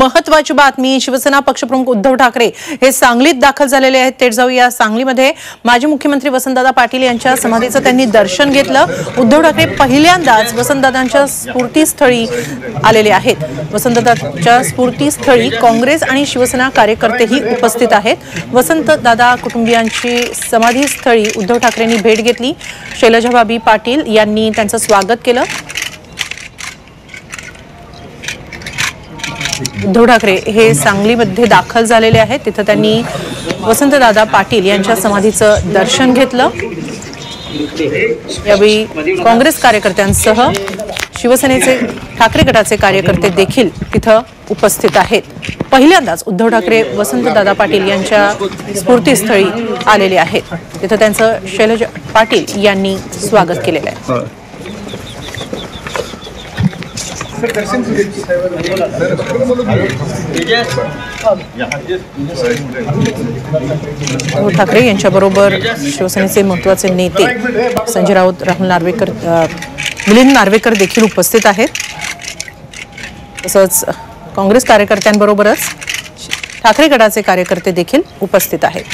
महत्त्वाची बातमी, शिवसेना पक्षप्रमुख उद्धव ठाकरे हे सांगलीत दाखल झालेले आहेत। थेट जाऊया सांगलीमध्ये माजी मुख्यमंत्री वसंतदादा पाटील यांच्या समाधीचं त्यांनी दर्शन घेतलं। उद्धव ठाकरे पहिल्यांदाच वसंतदादांच्या स्फूर्तीस्थळी आलेले आहेत। वसंतदादांच्या स्फूर्तीस्थळी काँग्रेस आणि शिवसेना कार्यकर्तेही उपस्थित आहेत। वसंतदादा कुटुंबियांची समाधीस्थळी उद्धव ठाकरेंनी भेट घेतली। शैलजाभाभी पाटील यांनी त्यांचं स्वागत केलं। उद्धव ठाकरे हे सांगलीमध्ये दाखल झालेले आहेत। तिथे त्यांनी वसंतदादा पाटील यांच्या समाधीचं दर्शन घेतलं। यावेळी काँग्रेस कार्यकर्त्यांसह शिवसेनेचे ठाकरे गटाचे कार्यकर्ते देखील तिथे उपस्थित आहेत। पहिल्यांदाच उद्धव ठाकरे वसंतदादा पाटील यांच्या स्फूर्तीस्थळी आलेले आहेत। तिथे त्यांचं शैलजा पाटील यांनी स्वागत केलेलं आहे। उद्धव ठाकरे यांच्याबरोबर शिवसेनेचे महत्त्वाचे नेते संजय राऊत, राहुल नार्वेकर, मिलिंद नार्वेकर देखील उपस्थित आहेत। तसंच काँग्रेस कार्यकर्त्यांबरोबरच ठाकरे गटाचे कार्यकर्ते देखील उपस्थित आहेत।